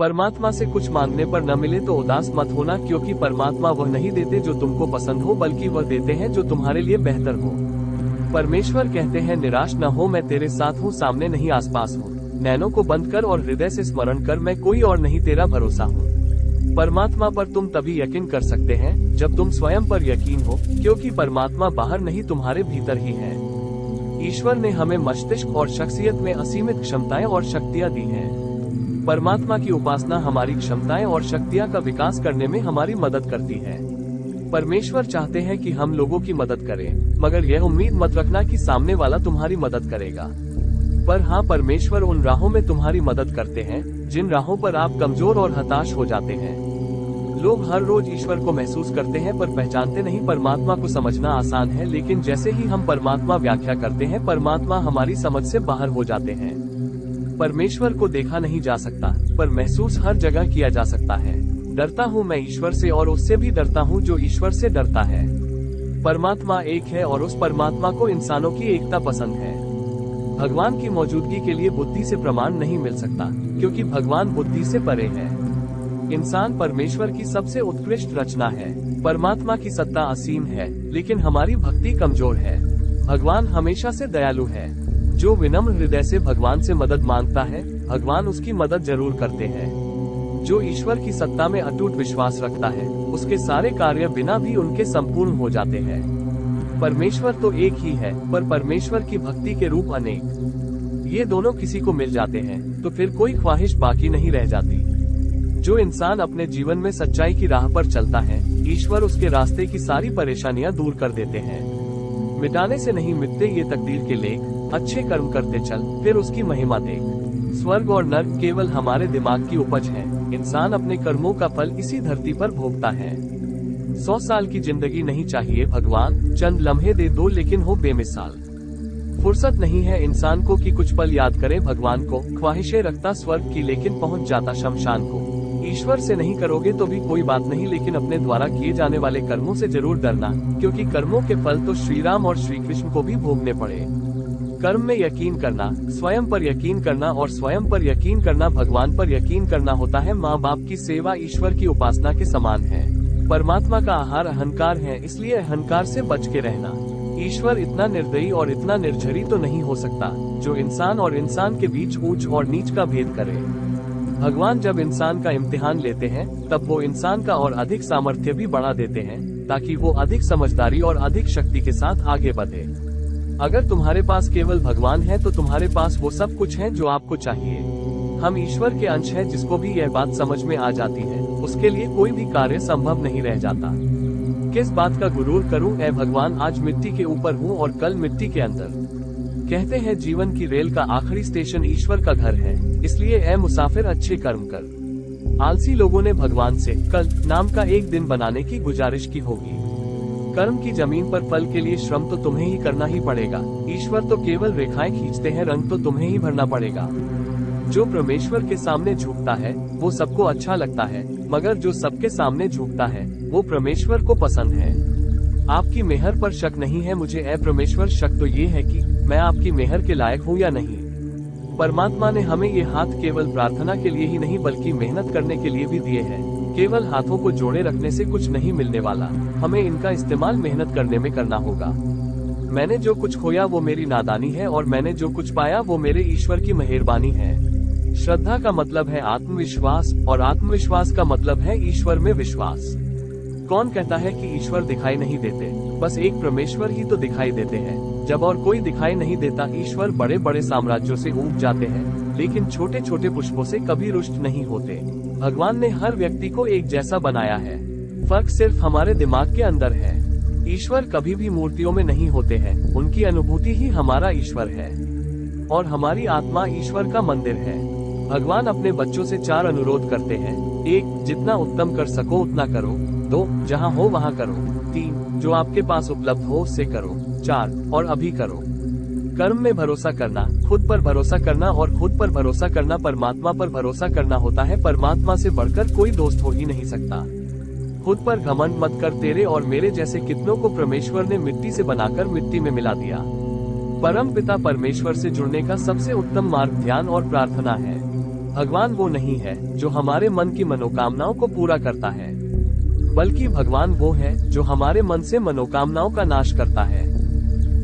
परमात्मा से कुछ मांगने पर न मिले तो उदास मत होना, क्योंकि परमात्मा वह नहीं देते जो तुमको पसंद हो, बल्कि वह देते हैं जो तुम्हारे लिए बेहतर हो। परमेश्वर कहते हैं, निराश न हो, मैं तेरे साथ हूँ, सामने नहीं आसपास हूँ। नैनों को बंद कर और हृदय से स्मरण कर, मैं कोई और नहीं, तेरा भरोसा हूँ। परमात्मा पर तुम तभी यकीन कर सकते हैं जब तुम स्वयं पर यकीन हो, क्योंकि परमात्मा बाहर नहीं, तुम्हारे भीतर ही है। ईश्वर ने हमें मस्तिष्क और शख्सियत में असीमित क्षमताएं और शक्तियां दी हैं। परमात्मा की उपासना हमारी क्षमताएं और शक्तियां का विकास करने में हमारी मदद करती है। परमेश्वर चाहते हैं कि हम लोगों की मदद करें, मगर यह उम्मीद मत रखना कि सामने वाला तुम्हारी मदद करेगा। पर हाँ, परमेश्वर उन राहों में तुम्हारी मदद करते हैं जिन राहों पर आप कमजोर और हताश हो जाते हैं। लोग हर रोज ईश्वर को महसूस करते हैं पर पहचानते नहीं। परमात्मा को समझना आसान है, लेकिन जैसे ही हम परमात्मा व्याख्या करते हैं, परमात्मा हमारी समझ से बाहर हो जाते हैं। परमेश्वर को देखा नहीं जा सकता, पर महसूस हर जगह किया जा सकता है। डरता हूँ मैं ईश्वर से, और उससे भी डरता हूँ जो ईश्वर से डरता है। परमात्मा एक है और उस परमात्मा को इंसानों की एकता पसंद है। भगवान की मौजूदगी के लिए बुद्धि से प्रमाण नहीं मिल सकता, क्योंकि भगवान बुद्धि से परे है। इंसान परमेश्वर की सबसे उत्कृष्ट रचना है। परमात्मा की सत्ता असीम है, लेकिन हमारी भक्ति कमजोर है। भगवान हमेशा से दयालु है। जो विनम्र हृदय से भगवान से मदद मांगता है, भगवान उसकी मदद जरूर करते हैं। जो ईश्वर की सत्ता में अटूट विश्वास रखता है, उसके सारे कार्य बिना भी उनके संपूर्ण हो जाते हैं। परमेश्वर तो एक ही है, पर परमेश्वर की भक्ति के रूप अनेक। ये दोनों किसी को मिल जाते हैं तो फिर कोई ख्वाहिश बाकी नहीं रह जाती। जो इंसान अपने जीवन में सच्चाई की राह पर चलता है, ईश्वर उसके रास्ते की सारी परेशानियां दूर कर देते हैं। मिटाने से नहीं मिटते ये तकदीर के लेख, अच्छे कर्म करते चल, फिर उसकी महिमा देख। स्वर्ग और नर्क केवल हमारे दिमाग की उपज है। इंसान अपने कर्मों का फल इसी धरती पर भोगता है। 100 साल की जिंदगी नहीं चाहिए भगवान, चंद लम्हे दे दो, लेकिन हो बेमिसाल। फुर्सत नहीं है इंसान को कि कुछ पल याद करे भगवान को। ख्वाहिशें रखता स्वर्ग की, लेकिन पहुंच जाता शमशान को। ईश्वर से नहीं करोगे तो भी कोई बात नहीं, लेकिन अपने द्वारा किए जाने वाले कर्मों से जरूर डरना, क्योंकि कर्मों के फल तो श्री राम और श्री कृष्ण को भी भोगने पड़े। कर्म में यकीन करना, स्वयं पर यकीन करना, और स्वयं पर यकीन करना भगवान पर यकीन करना होता है। माँ बाप की सेवा ईश्वर की उपासना के समान है। परमात्मा का आहार अहंकार है, इसलिए अहंकार से बच के रहना। ईश्वर इतना निर्दयी और इतना निर्झरी तो नहीं हो सकता जो इंसान और इंसान के बीच ऊंच और नीच का भेद करे। भगवान जब इंसान का इम्तिहान लेते हैं, तब वो इंसान का और अधिक सामर्थ्य भी बढ़ा देते हैं, ताकि वो अधिक समझदारी और अधिक शक्ति के साथ आगे बढ़े। अगर तुम्हारे पास केवल भगवान है तो तुम्हारे पास वो सब कुछ है जो आपको चाहिए। हम ईश्वर के अंश हैं, जिसको भी यह बात समझ में आ जाती है, उसके लिए कोई भी कार्य संभव नहीं रह जाता। किस बात का गुरूर करूं, ऐ भगवान, आज मिट्टी के ऊपर हूं और कल मिट्टी के अंदर। कहते हैं जीवन की रेल का आखिरी स्टेशन ईश्वर का घर है, इसलिए ऐ मुसाफिर अच्छे कर्म कर। आलसी लोगों ने भगवान से कल नाम का एक दिन बनाने की गुजारिश की होगी। कर्म की जमीन पर फल के लिए श्रम तो तुम्हें ही करना ही पड़ेगा। ईश्वर तो केवल रेखाएं खींचते हैं, रंग तो तुम्हें ही भरना पड़ेगा। जो परमेश्वर के सामने झुकता है वो सबको अच्छा लगता है, मगर जो सबके सामने झुकता है वो परमेश्वर को पसंद है। आपकी मेहर पर शक नहीं है मुझे, ऐ परमेश्वर, शक तो ये है कि मैं आपकी मेहर के लायक हूँ या नहीं। परमात्मा ने हमें ये हाथ केवल प्रार्थना के लिए ही नहीं बल्कि मेहनत करने के लिए भी दिए हैं। केवल हाथों को जोड़े रखने से कुछ नहीं मिलने वाला, हमें इनका इस्तेमाल मेहनत करने में करना होगा। मैंने जो कुछ खोया वो मेरी नादानी है, और मैंने जो कुछ पाया वो मेरे ईश्वर की मेहरबानी है। श्रद्धा का मतलब है आत्मविश्वास, और आत्मविश्वास का मतलब है ईश्वर में विश्वास। कौन कहता है कि ईश्वर दिखाई नहीं देते? बस एक परमेश्वर ही तो दिखाई देते हैं। जब और कोई दिखाई नहीं देता, ईश्वर बड़े बड़े साम्राज्यों से उग जाते हैं, लेकिन छोटे छोटे पुष्पों से कभी रुष्ट नहीं होते। भगवान ने हर व्यक्ति को एक जैसा बनाया है, फर्क सिर्फ हमारे दिमाग के अंदर है। ईश्वर कभी भी मूर्तियों में नहीं होते हैं, उनकी अनुभूति ही हमारा ईश्वर है, और हमारी आत्मा ईश्वर का मंदिर है। भगवान अपने बच्चों से 4 अनुरोध करते हैं। 1, जितना उत्तम कर सको उतना करो। 2, जहाँ हो वहाँ करो। 3, जो आपके पास उपलब्ध हो उससे करो। 4, और अभी करो। कर्म में भरोसा करना, खुद पर भरोसा करना, और खुद पर भरोसा करना परमात्मा पर भरोसा करना होता है। परमात्मा से बढ़कर कोई दोस्त हो ही नहीं सकता। खुद पर घमंड मत कर, तेरे और मेरे जैसे कितनों को परमेश्वर ने मिट्टी से बनाकर मिट्टी में मिला दिया। परम पिता परमेश्वर से जुड़ने का सबसे उत्तम मार्ग ध्यान और प्रार्थना है। भगवान वो नहीं है जो हमारे मन की मनोकामनाओं को पूरा करता है, बल्कि भगवान वो है जो हमारे मन से मनोकामनाओं का नाश करता है।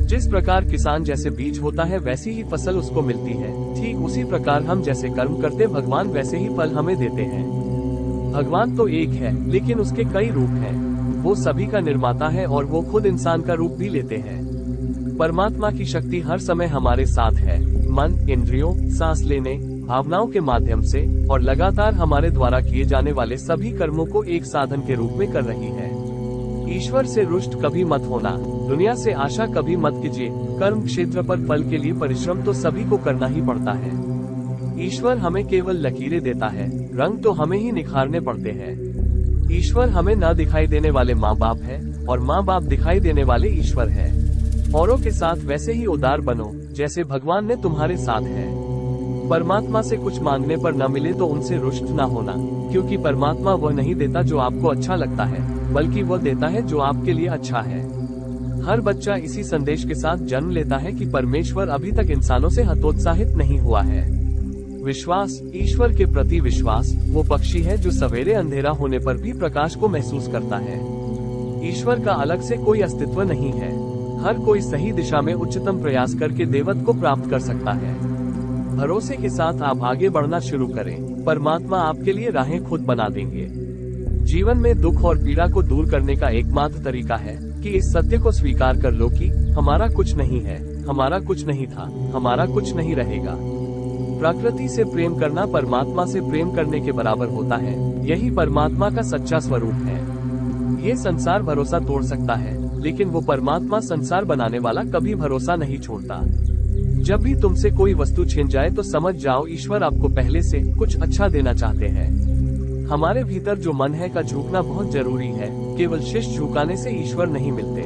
जिस प्रकार किसान जैसे बीज होता है वैसी ही फसल उसको मिलती है, ठीक उसी प्रकार हम जैसे कर्म करते भगवान वैसे ही फल हमें देते हैं। भगवान तो एक है लेकिन उसके कई रूप हैं। वो सभी का निर्माता है और वो खुद इंसान का रूप भी लेते हैं। परमात्मा की शक्ति हर समय हमारे साथ है, मन, इंद्रियों, सांस लेने, भावनाओं के माध्यम से और लगातार हमारे द्वारा किए जाने वाले सभी कर्मों को एक साधन के रूप में कर रही है। ईश्वर से रुष्ट कभी मत होना, दुनिया से आशा कभी मत कीजिए। कर्म क्षेत्र पर फल के लिए परिश्रम तो सभी को करना ही पड़ता है। ईश्वर हमें केवल लकीरें देता है, रंग तो हमें ही निखारने पड़ते हैं। ईश्वर हमें न दिखाई देने वाले माँ बाप है और माँ बाप दिखाई देने वाले ईश्वर है। औरों के साथ वैसे ही उदार बनो जैसे भगवान ने तुम्हारे साथ है। परमात्मा से कुछ मांगने पर न मिले तो उनसे रुष्ट न होना, क्योंकि परमात्मा वह नहीं देता जो आपको अच्छा लगता है, बल्कि वह देता है जो आपके लिए अच्छा है। हर बच्चा इसी संदेश के साथ जन्म लेता है कि परमेश्वर अभी तक इंसानों से हतोत्साहित नहीं हुआ है। विश्वास, ईश्वर के प्रति विश्वास वो पक्षी है जो सवेरे अंधेरा होने पर भी प्रकाश को महसूस करता है। ईश्वर का अलग से कोई अस्तित्व नहीं है। हर कोई सही दिशा में उच्चतम प्रयास करके देवत्व को प्राप्त कर सकता है। भरोसे के साथ आप आगे बढ़ना शुरू करें, परमात्मा आपके लिए राहें खुद बना देंगे। जीवन में दुख और पीड़ा को दूर करने का एकमात्र तरीका है कि इस सत्य को स्वीकार कर लो कि हमारा कुछ नहीं है, हमारा कुछ नहीं था, हमारा कुछ नहीं रहेगा। प्रकृति से प्रेम करना परमात्मा से प्रेम करने के बराबर होता है। यही परमात्मा का सच्चा स्वरूप है। ये संसार भरोसा तोड़ सकता है, लेकिन वो परमात्मा संसार बनाने वाला कभी भरोसा नहीं छोड़ता। जब भी तुमसे कोई वस्तु छिन जाए तो समझ जाओ ईश्वर आपको पहले से कुछ अच्छा देना चाहते हैं। हमारे भीतर जो मन है का झुकना बहुत जरूरी है। केवल शीश झुकाने से ईश्वर नहीं मिलते।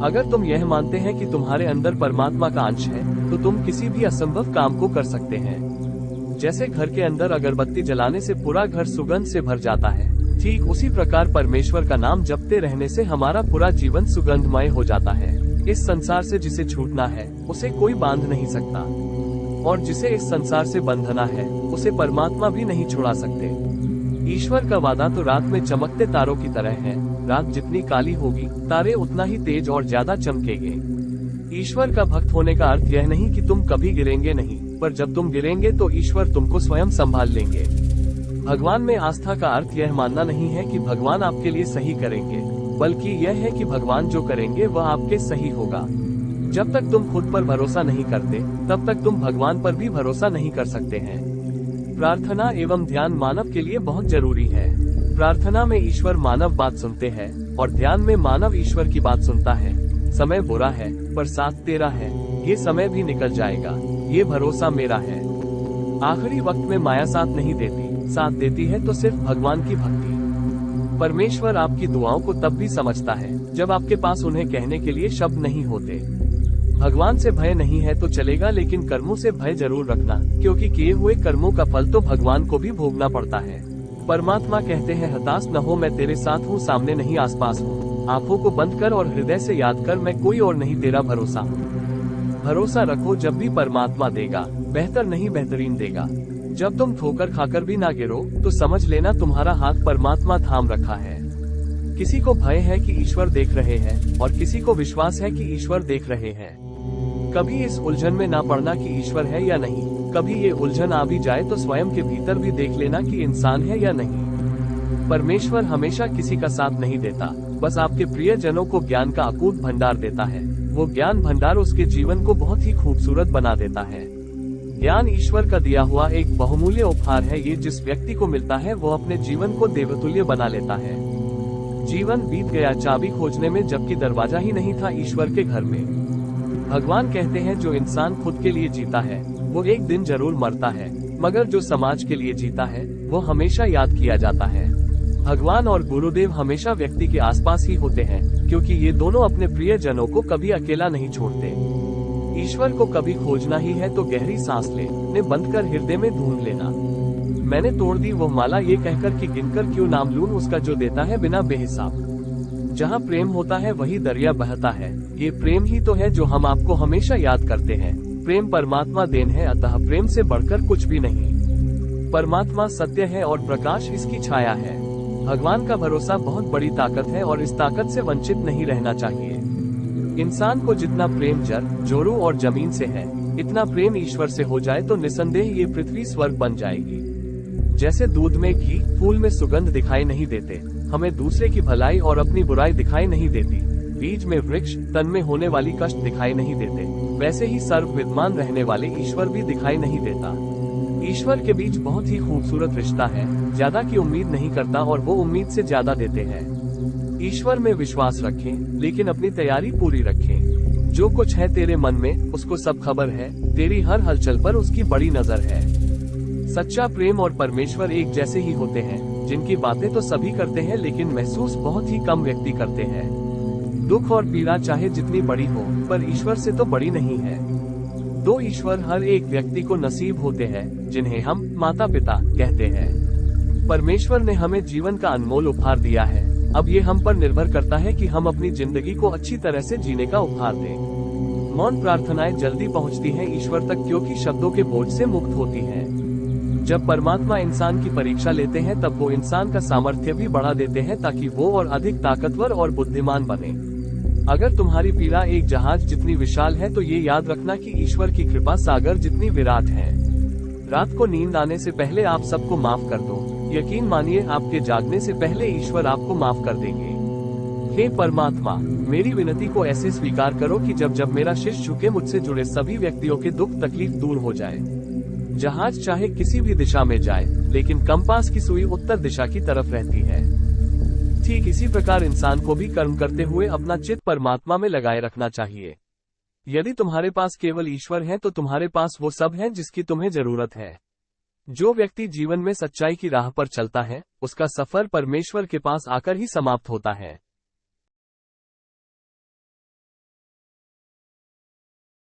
अगर तुम यह मानते हैं कि तुम्हारे अंदर परमात्मा का अंश है तो तुम किसी भी असंभव काम को कर सकते हैं। जैसे घर के अंदर अगरबत्ती जलाने से पूरा घर सुगंध से भर जाता है, ठीक उसी प्रकार परमेश्वर का नाम जपते रहने से हमारा पूरा जीवन सुगंधमय हो जाता है। इस संसार से जिसे छूटना है उसे कोई बांध नहीं सकता, और जिसे इस संसार से बंधना है उसे परमात्मा भी नहीं छुड़ा सकते। ईश्वर का वादा तो रात में चमकते तारों की तरह है। रात जितनी काली होगी तारे उतना ही तेज और ज्यादा चमकेंगे। ईश्वर का भक्त होने का अर्थ यह नहीं कि तुम कभी गिरेंगे नहीं, पर जब तुम गिरेंगे तो ईश्वर तुमको स्वयं संभाल लेंगे। भगवान में आस्था का अर्थ यह मानना नहीं है कि भगवान आपके लिए सही करेंगे, बल्कि यह है कि भगवान जो करेंगे वह आपके सही होगा। जब तक तुम खुद पर भरोसा नहीं करते तब तक तुम भगवान पर भी भरोसा नहीं कर सकते हैं। प्रार्थना एवं ध्यान मानव के लिए बहुत जरूरी है। प्रार्थना में ईश्वर मानव बात सुनते हैं और ध्यान में मानव ईश्वर की बात सुनता है। समय बुरा है पर साथ तेरा है, ये समय भी निकल जाएगा, ये भरोसा मेरा है। आखिरी वक्त में माया साथ नहीं देती, साथ देती है तो सिर्फ भगवान की भक्ति। परमेश्वर आपकी दुआओं को तब भी समझता है जब आपके पास उन्हें कहने के लिए शब्द नहीं होते। भगवान से भय नहीं है तो चलेगा, लेकिन कर्मों से भय जरूर रखना, क्योंकि किए हुए कर्मों का फल तो भगवान को भी भोगना पड़ता है। परमात्मा कहते हैं, हताश न हो, मैं तेरे साथ हूँ, सामने नहीं आसपास हूँ। आंखों को बंद कर और हृदय से याद कर, मैं कोई और नहीं, तेरा भरोसा हूँ। भरोसा रखो, जब भी परमात्मा देगा बेहतर नहीं बेहतरीन देगा। जब तुम ठोकर खाकर भी ना गिरो तो समझ लेना तुम्हारा हाथ परमात्मा थाम रखा है। किसी को भय है कि ईश्वर देख रहे हैं और किसी को विश्वास है कि ईश्वर देख रहे हैं। कभी इस उलझन में ना पड़ना कि ईश्वर है या नहीं। कभी ये उलझन आ भी जाए तो स्वयं के भीतर भी देख लेना कि इंसान है या नहीं। परमेश्वर हमेशा किसी का साथ नहीं देता, बस आपके प्रिय जनों को ज्ञान का अकूत भंडार देता है। वो ज्ञान भंडार उसके जीवन को बहुत ही खूबसूरत बना देता है। ज्ञान ईश्वर का दिया हुआ एक बहुमूल्य उपहार है। ये जिस व्यक्ति को मिलता है वो अपने जीवन को देवतुल्य बना लेता है। जीवन बीत गया चाबी खोजने में, जबकि दरवाजा ही नहीं था ईश्वर के घर में। भगवान कहते हैं, जो इंसान खुद के लिए जीता है वो एक दिन जरूर मरता है, मगर जो समाज के लिए जीता है वो हमेशा याद किया जाता है। भगवान और गुरुदेव हमेशा व्यक्ति के आसपास ही होते हैं, क्योंकि ये दोनों अपने प्रिय जनों को कभी अकेला नहीं छोड़ते। ईश्वर को कभी खोजना ही है तो गहरी सांस ले बंद कर हृदय में ढूंढ लेना। मैंने तोड़ दी वो माला, ये कहकर कि गिनकर क्यों नाम लूं उसका जो देता है बिना बेहिसाब। जहाँ प्रेम होता है वही दरिया बहता है। ये प्रेम ही तो है जो हम आपको हमेशा याद करते हैं। प्रेम परमात्मा देन है, अतः प्रेम से बढ़कर कुछ भी नहीं। परमात्मा सत्य है और प्रकाश इसकी छाया है। भगवान का भरोसा बहुत बड़ी ताकत है और इस ताकत से वंचित नहीं रहना चाहिए। इंसान को जितना प्रेम जल, जोरू और जमीन से है, इतना प्रेम ईश्वर से हो जाए तो निसंदेह ये पृथ्वी स्वर्ग बन जाएगी। जैसे दूध में घी, फूल में सुगंध दिखाई नहीं देते, हमें दूसरे की भलाई और अपनी बुराई दिखाई नहीं देती, बीज में वृक्ष, तन में होने वाली कष्ट दिखाई नहीं देते, वैसे ही सर्व विद्यमान रहने वाले ईश्वर भी दिखाई नहीं देता। ईश्वर के बीच बहुत ही खूबसूरत रिश्ता है, ज्यादा की उम्मीद नहीं करता और वो उम्मीद से ज्यादा देते हैं। ईश्वर में विश्वास रखें, लेकिन अपनी तैयारी पूरी रखें। जो कुछ है तेरे मन में, उसको सब खबर है, तेरी हर हलचल पर उसकी बड़ी नजर है। सच्चा प्रेम और परमेश्वर एक जैसे ही होते हैं, जिनकी बातें तो सभी करते हैं लेकिन महसूस बहुत ही कम व्यक्ति करते हैं। दुख और पीड़ा चाहे जितनी बड़ी हो, पर ईश्वर से तो बड़ी नहीं है। दो ईश्वर हर एक व्यक्ति को नसीब होते हैं, जिन्हें हम माता पिता कहते हैं। परमेश्वर ने हमें जीवन का अनमोल उपहार दिया है, अब ये हम पर निर्भर करता है कि हम अपनी जिंदगी को अच्छी तरह से जीने का उपहार दें। मौन प्रार्थनाएं जल्दी पहुंचती हैं ईश्वर तक, क्योंकि शब्दों के बोझ से मुक्त होती हैं। जब परमात्मा इंसान की परीक्षा लेते हैं तब वो इंसान का सामर्थ्य भी बढ़ा देते हैं, ताकि वो और अधिक ताकतवर और बुद्धिमान बने। अगर तुम्हारी पीड़ा एक जहाज जितनी विशाल है तो ये याद रखना कि ईश्वर की कृपा सागर जितनी विराट है। रात को नींद आने से पहले आप सबको माफ कर दो, यकीन मानिए आपके जागने से पहले ईश्वर आपको माफ कर देंगे। हे परमात्मा, मेरी विनती को ऐसे स्वीकार करो कि जब जब मेरा शीश झुके, मुझसे जुड़े सभी व्यक्तियों के दुख तकलीफ दूर हो जाए। जहाज चाहे किसी भी दिशा में जाए, लेकिन कंपास की सुई उत्तर दिशा की तरफ रहती है। ठीक इसी प्रकार इंसान को भी कर्म करते हुए अपना चित्त परमात्मा में लगाए रखना चाहिए। यदि तुम्हारे पास केवल ईश्वर है तो तुम्हारे पास वो सब है जिसकी तुम्हें जरूरत है। जो व्यक्ति जीवन में सच्चाई की राह पर चलता है, उसका सफर परमेश्वर के पास आकर ही समाप्त होता है।